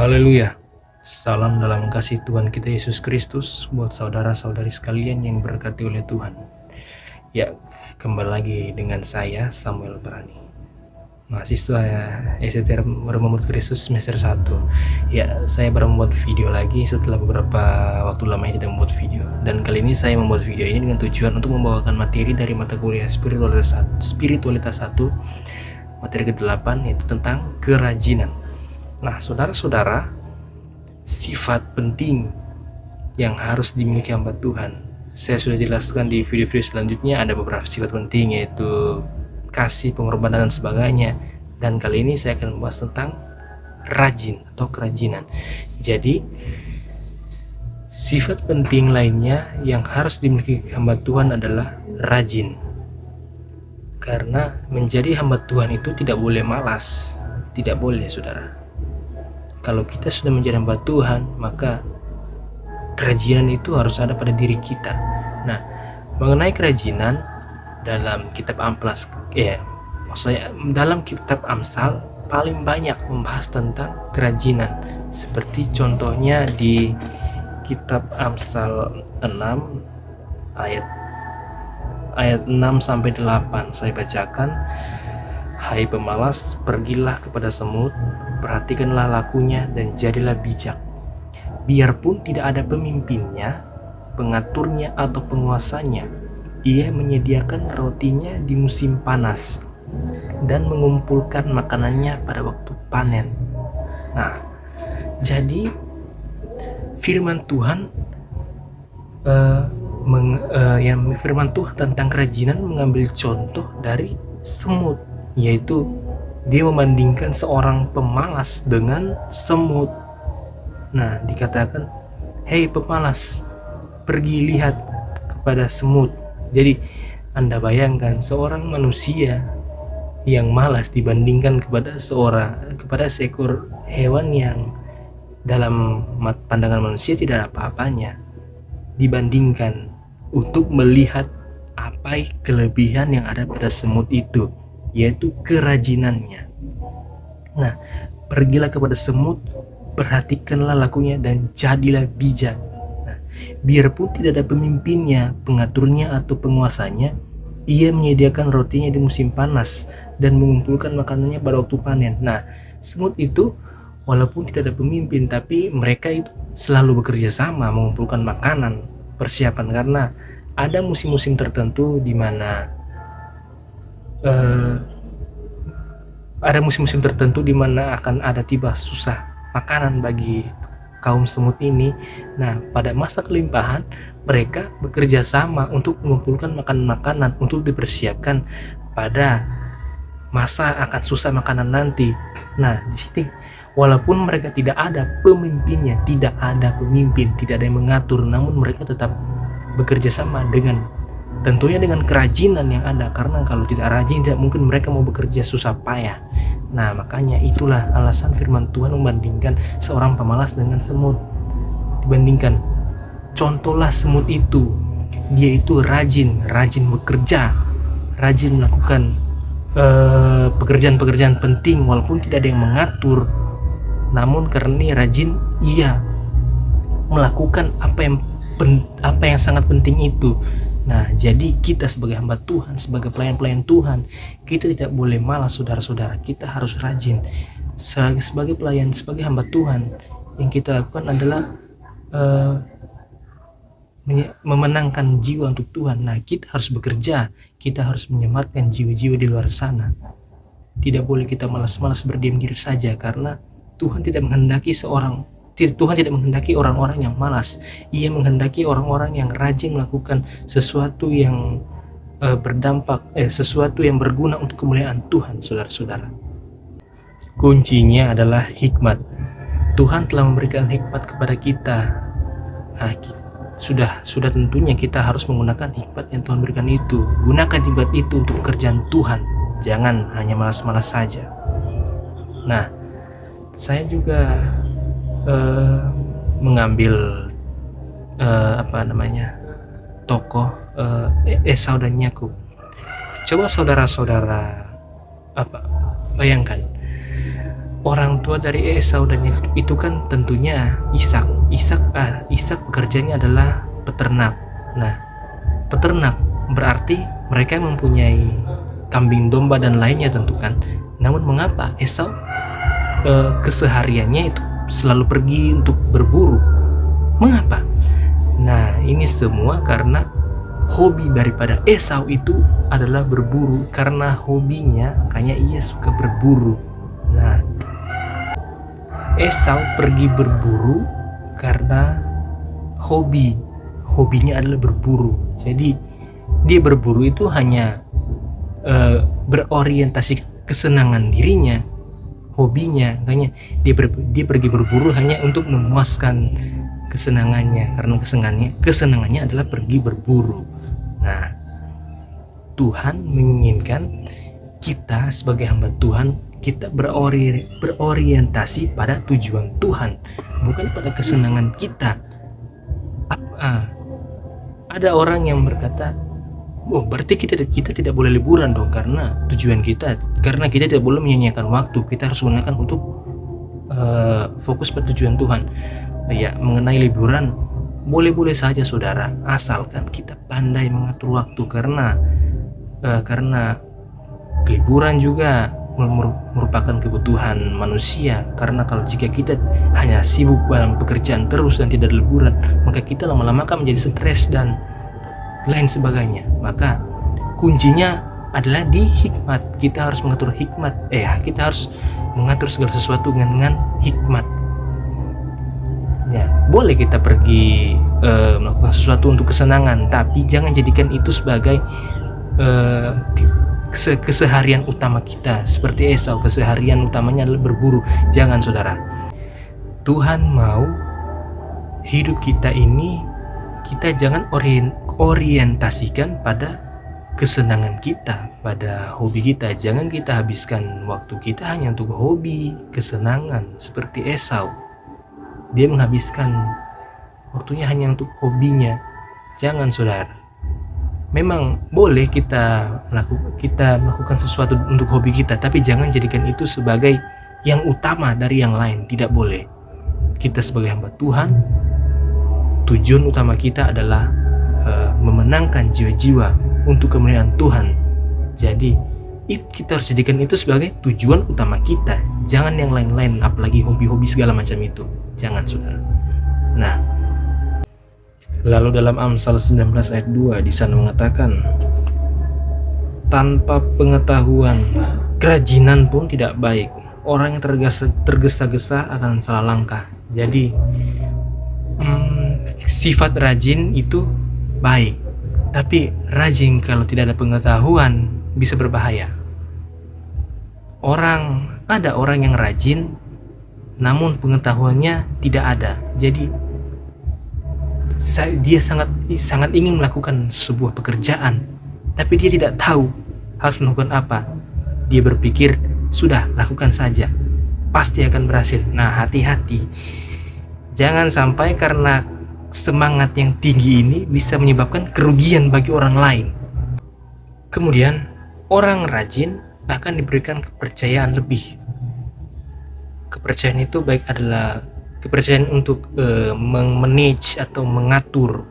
Haleluya. Salam dalam kasih Tuhan kita Yesus Kristus buat saudara-saudari sekalian yang diberkati oleh Tuhan. Ya, kembali lagi dengan saya Samuel Berani, mahasiswa STR Murid Kristus semester 1. Ya, saya baru membuat video lagi setelah beberapa waktu lamanya tidak membuat video. Dan kali ini saya membuat video ini dengan tujuan untuk membawakan materi dari mata kuliah spiritualitas 1, materi ke-8, yaitu tentang kerajinan. Nah, saudara-saudara, sifat penting yang harus dimiliki hamba Tuhan, saya sudah jelaskan di video-video selanjutnya. Ada beberapa sifat penting, yaitu kasih, pengorbanan, dan sebagainya. Dan kali ini saya akan membahas tentang rajin atau kerajinan. Jadi, sifat penting lainnya yang harus dimiliki hamba Tuhan adalah rajin. Karena menjadi hamba Tuhan itu tidak boleh malas, tidak boleh, saudara. Kalau kita sudah menjadi hamba Tuhan, maka kerajinan itu harus ada pada diri kita. Nah, mengenai kerajinan dalam kitab Amplas, maksudnya dalam kitab Amsal paling banyak membahas tentang kerajinan. Seperti contohnya di kitab Amsal 6 ayat 6 sampai 8 saya bacakan. Hai pemalas, pergilah kepada semut, perhatikanlah lakunya dan jadilah bijak. Biarpun tidak ada pemimpinnya, pengaturnya atau penguasanya, ia menyediakan rotinya di musim panas dan mengumpulkan makanannya pada waktu panen. Nah, jadi firman Tuhan firman Tuhan tentang kerajinan mengambil contoh dari semut, yaitu dia membandingkan seorang pemalas dengan semut. Nah, dikatakan, hei pemalas, pergi lihat kepada semut. Jadi Anda bayangkan seorang manusia yang malas dibandingkan kepada seekor hewan yang dalam pandangan manusia tidak ada apa-apanya, dibandingkan untuk melihat apa kelebihan yang ada pada semut itu, yaitu kerajinannya. Nah, pergilah kepada semut, perhatikanlah lakunya dan jadilah bijak. Nah, biarpun tidak ada pemimpinnya, pengaturnya atau penguasanya, ia menyediakan rotinya di musim panas dan mengumpulkan makanannya pada waktu panen. Nah, semut itu walaupun tidak ada pemimpin, tapi mereka itu selalu bekerja sama mengumpulkan makanan, persiapan, karena ada musim-musim tertentu di mana akan ada tiba susah makanan bagi kaum semut ini. Nah, pada masa kelimpahan mereka bekerja sama untuk mengumpulkan makanan untuk dipersiapkan pada masa akan susah makanan nanti. Nah, di sini walaupun mereka tidak ada pemimpinnya, tidak ada pemimpin, tidak ada yang mengatur, namun mereka tetap bekerja sama tentunya dengan kerajinan yang ada, karena kalau tidak rajin tidak mungkin mereka mau bekerja susah payah. Nah, makanya itulah alasan firman Tuhan membandingkan seorang pemalas dengan semut. Dibandingkan, contohlah semut itu, dia itu rajin bekerja, rajin melakukan pekerjaan-pekerjaan penting walaupun tidak ada yang mengatur, namun karena rajin ia melakukan apa yang sangat penting itu. Nah, jadi kita sebagai hamba Tuhan, sebagai pelayan-pelayan Tuhan, kita tidak boleh malas, saudara-saudara. Kita harus rajin. Sebagai pelayan, sebagai hamba Tuhan, yang kita lakukan adalah memenangkan jiwa untuk Tuhan. Nah, kita harus bekerja, kita harus menyelamatkan jiwa-jiwa di luar sana. Tidak boleh kita malas-malas berdiam diri saja, karena Tuhan tidak menghendaki orang-orang yang malas. Ia menghendaki orang-orang yang rajin melakukan sesuatu yang sesuatu yang berguna untuk kemuliaan Tuhan, saudara-saudara. Kuncinya adalah hikmat. Tuhan telah memberikan hikmat kepada kita. Nah, sudah tentunya kita harus menggunakan hikmat yang Tuhan berikan itu. Gunakan hikmat itu untuk pekerjaan Tuhan. Jangan hanya malas-malas saja. Nah, saya juga mengambil tokoh Esau dan Yakub. Coba saudara-saudara bayangkan, orang tua dari Esau dan Yakub itu kan tentunya Ishak. Ishak pekerjaannya adalah peternak. Nah, peternak berarti mereka mempunyai kambing domba dan lainnya tentu kan. Namun mengapa Esau kesehariannya itu selalu pergi untuk berburu? Mengapa? Nah, ini semua karena hobi daripada Esau itu adalah berburu. Karena hobinya, makanya ia suka berburu. Nah, Esau pergi berburu karena hobinya adalah berburu. Jadi dia berburu itu hanya berorientasi kesenangan dirinya, hobinya. Makanya dia pergi berburu hanya untuk memuaskan kesenangannya, karena kesenangannya adalah pergi berburu. Nah, Tuhan menginginkan kita sebagai hamba Tuhan, kita berorientasi pada tujuan Tuhan, bukan pada kesenangan kita. Ada orang yang berkata, oh berarti kita tidak boleh liburan dong, karena kita tidak boleh menyanyiakan waktu, kita harus gunakan untuk fokus pada tujuan Tuhan. Ya, mengenai liburan boleh-boleh saja saudara, asalkan kita pandai mengatur waktu, karena liburan juga merupakan kebutuhan manusia. Karena jika kita hanya sibuk dalam pekerjaan terus dan tidak ada liburan, maka kita lama-lama akan menjadi stres dan lain sebagainya. Maka kuncinya adalah di hikmat. Kita harus mengatur hikmat. Kita harus mengatur segala sesuatu dengan hikmat. Ya, boleh kita pergi melakukan sesuatu untuk kesenangan, tapi jangan jadikan itu sebagai keseharian utama kita. Seperti Esau, keseharian utamanya adalah berburu. Jangan saudara. Tuhan mau hidup kita ini, kita jangan orientasikan pada kesenangan kita, pada hobi kita. Jangan kita habiskan waktu kita hanya untuk hobi, kesenangan. Seperti Esau, dia menghabiskan waktunya hanya untuk hobinya. Jangan saudara. Memang boleh kita melakukan sesuatu untuk hobi kita, tapi jangan jadikan itu sebagai yang utama dari yang lain. Tidak boleh. Kita sebagai hamba Tuhan, tujuan utama kita adalah memenangkan jiwa-jiwa untuk kemuliaan Tuhan. Jadi kita harus jadikan itu sebagai tujuan utama kita. Jangan yang lain-lain, apalagi hobi-hobi segala macam itu. Jangan saudara. Nah, lalu dalam Amsal 19 ayat 2 di sana mengatakan, tanpa pengetahuan kerajinan pun tidak baik. Orang yang tergesa-gesa akan salah langkah. Jadi sifat rajin itu baik, tapi rajin kalau tidak ada pengetahuan bisa berbahaya. Ada orang yang rajin namun pengetahuannya tidak ada. Jadi dia sangat ingin melakukan sebuah pekerjaan, tapi dia tidak tahu harus melakukan apa. Dia berpikir, sudah lakukan saja, pasti akan berhasil. Nah, hati-hati, jangan sampai karena semangat yang tinggi ini bisa menyebabkan kerugian bagi orang lain. Kemudian orang rajin akan diberikan kepercayaan lebih. Kepercayaan itu baik adalah kepercayaan untuk memanage atau mengatur.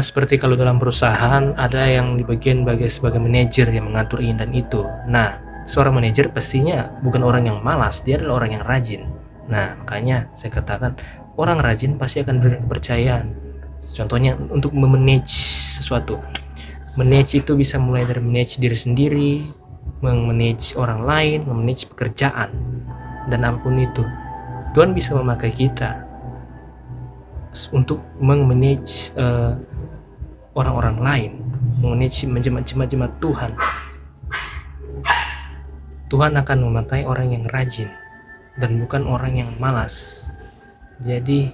Seperti kalau dalam perusahaan ada yang di bagian sebagai manajer yang mengatur ini dan itu. Nah, seorang manajer pastinya bukan orang yang malas, dia adalah orang yang rajin. Nah, makanya saya katakan orang rajin pasti akan berikan kepercayaan. Contohnya untuk memanage sesuatu. Manage itu bisa mulai dari manage diri sendiri, memanage orang lain, memanage pekerjaan, dan apapun itu. Tuhan bisa memakai kita untuk memanage orang-orang lain, memanage jemaat-jemaat Tuhan. Tuhan akan memakai orang yang rajin dan bukan orang yang malas. Jadi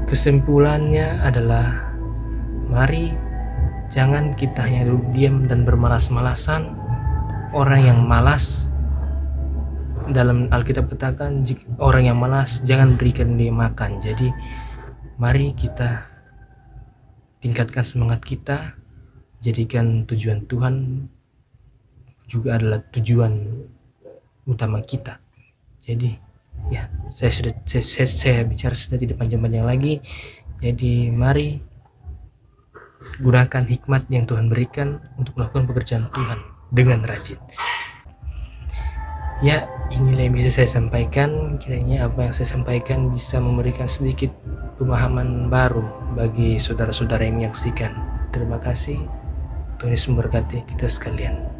kesimpulannya adalah, mari jangan kita hanya duduk diam dan bermalas-malasan. Orang yang malas, dalam Alkitab katakan, orang yang malas jangan berikan dia makan. Jadi mari kita tingkatkan semangat kita, jadikan tujuan Tuhan juga adalah tujuan utama kita. Jadi ya, saya bicara sudah tidak panjang-panjang lagi. Jadi mari gunakan hikmat yang Tuhan berikan untuk melakukan pekerjaan Tuhan dengan rajin. Ya, inilah yang bisa saya sampaikan. Kiranya apa yang saya sampaikan bisa memberikan sedikit pemahaman baru bagi saudara-saudara yang menyaksikan. Terima kasih. Tuhan Yesus memberkati kita sekalian.